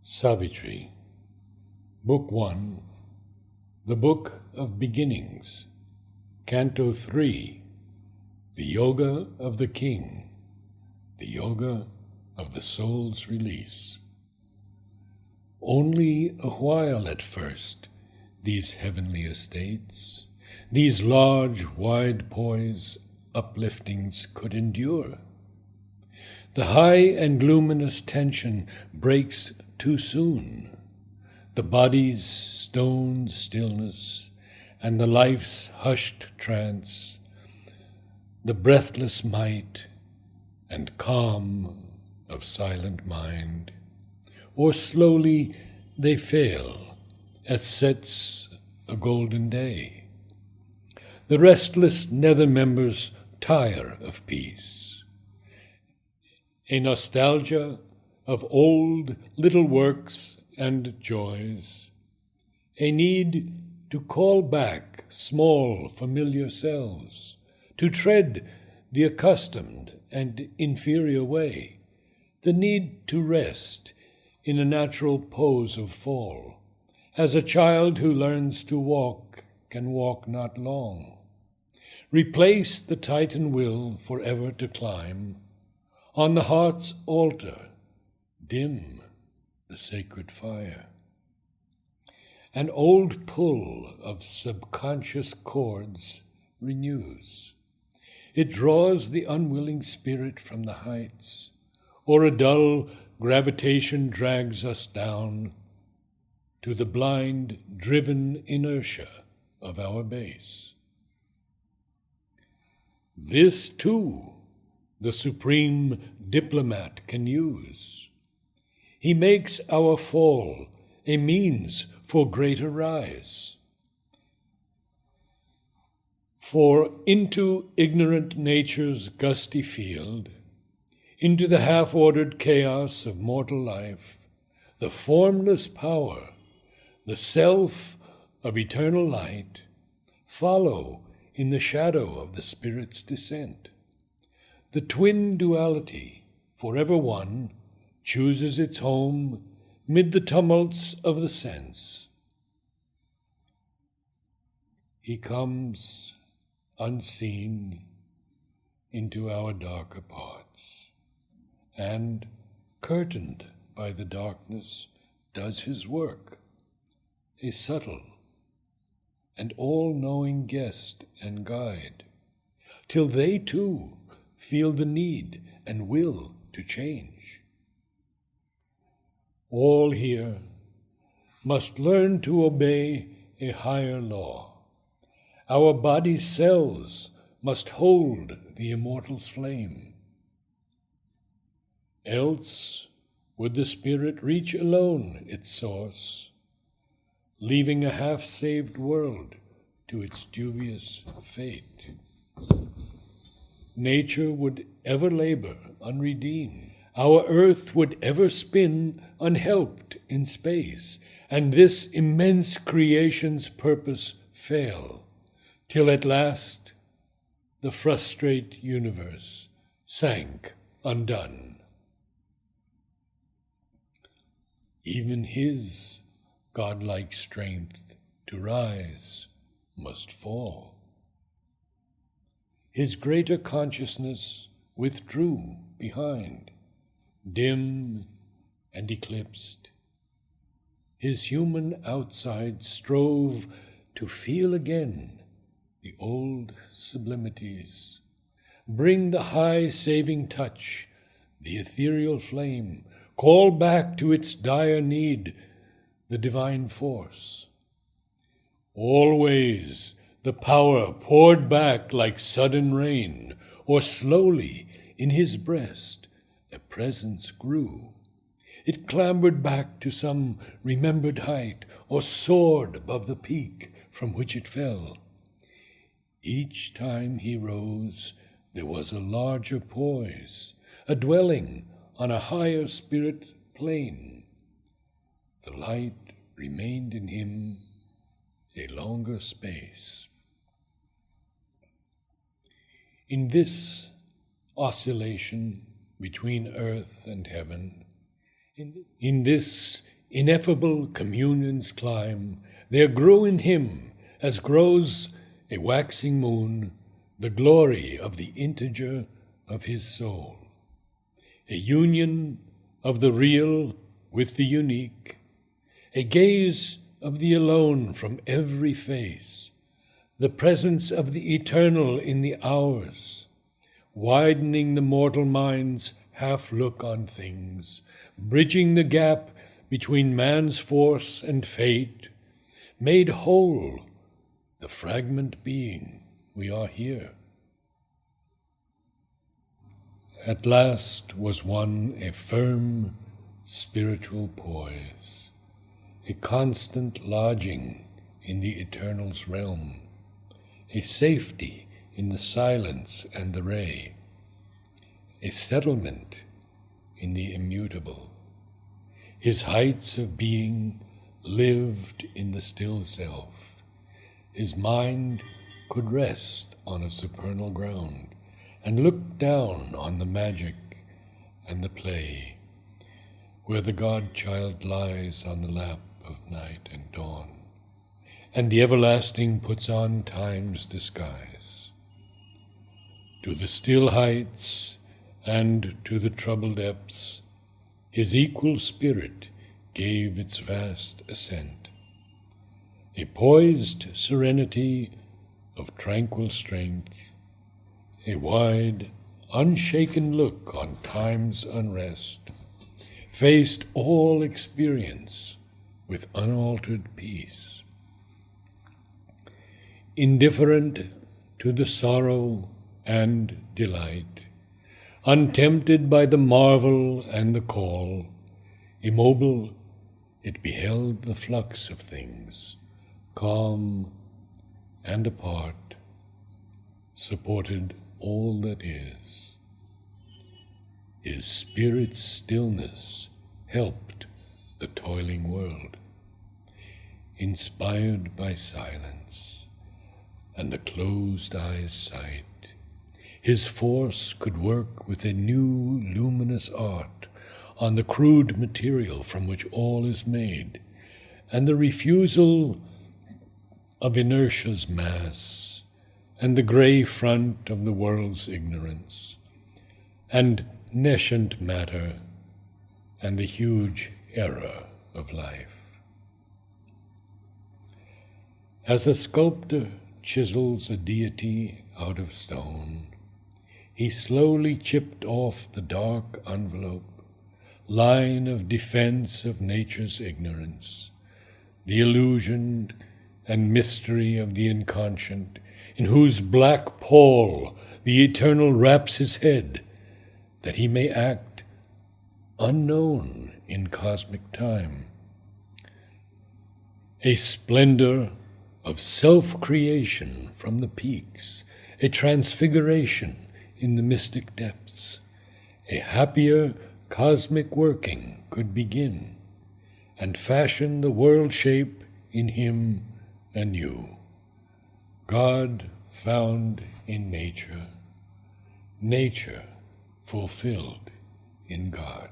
Savitri, Book 1, The Book of Beginnings, Canto 3, The Yoga of the King, the Yoga of the Soul's Release. Only a while at first, these heavenly estates, these large, wide poise upliftings could endure. The high and luminous tension breaks too soon. The body's stone stillness and the life's hushed trance, the breathless might and calm of silent mind, or slowly they fail as sets a golden day. The restless nether members tire of peace. A nostalgia of old little works and joys, a need to call back small familiar selves, to tread the accustomed and inferior way, the need to rest in a natural pose of fall, as a child who learns to walk can walk not long. Replace the Titan will forever to climb. On the heart's altar, dim the sacred fire. An old pull of subconscious chords renews. It draws the unwilling spirit from the heights, or a dull gravitation drags us down to the blind, driven inertia of our base. This, too, the supreme diplomat can use. He makes our fall a means for greater rise. For into ignorant nature's gusty field, into the half-ordered chaos of mortal life, the formless power, the self of eternal light, follow in the shadow of the Spirit's descent. The twin duality, forever one, chooses its home mid the tumults of the sense. He comes unseen into our darker parts, and, curtained by the darkness, does his work, a subtle and all-knowing guest and guide, till they too feel the need and will to change. All here must learn to obey a higher law. Our body's cells must hold the immortal's flame. Else would the spirit reach alone its source, leaving a half-saved world to its dubious fate. Nature would ever labor unredeemed. Our earth would ever spin unhelped in space, and this immense creation's purpose fail, till at last the frustrate universe sank undone. Even his godlike strength to rise must fall. His greater consciousness withdrew behind, dim and eclipsed. His human outside strove to feel again the old sublimities, bring the high saving touch, the ethereal flame, call back to its dire need the divine force. Always the power poured back like sudden rain, or slowly in his breast a presence grew. It clambered back to some remembered height, or soared above the peak from which it fell. Each time he rose, there was a larger poise, a dwelling on a higher spirit plane. The light remained in him a longer space. In this oscillation between earth and heaven, in this ineffable communions climb, there grew in him, as grows a waxing moon, the glory of the integer of his soul, a union of the real with the unique, a gaze of the alone from every face, the presence of the eternal in the hours, widening the mortal mind's half-look on things, bridging the gap between man's force and fate, made whole the fragment being we are here. At last was won a firm spiritual poise, a constant lodging in the Eternal's realm, a safety in the silence and the ray, a settlement in the immutable. His heights of being lived in the still self. His mind could rest on a supernal ground and look down on the magic and the play, where the God-child lies on the lap of night and dawn, and the everlasting puts on time's disguise. To the still heights and to the troubled depths, his equal spirit gave its vast ascent, a poised serenity of tranquil strength, a wide, unshaken look on time's unrest, faced all experience with unaltered peace. Indifferent to the sorrow and delight, untempted by the marvel and the call, immobile, it beheld the flux of things, calm and apart, supported all that is. His spirit's stillness helped the toiling world, inspired by silence and the closed eye's sight. His force could work with a new luminous art on the crude material from which all is made, and the refusal of inertia's mass, and the gray front of the world's ignorance, and nescient matter, and the huge error of life. As a sculptor chisels a deity out of stone, he slowly chipped off the dark envelope, line of defense of nature's ignorance, the illusioned and mystery of the inconscient, in whose black pall the Eternal wraps his head, that he may act unknown in cosmic time. A splendor of self-creation from the peaks, a transfiguration in the mystic depths, a happier cosmic working could begin, and fashion the world shape in him anew. God found in nature, nature fulfilled in God.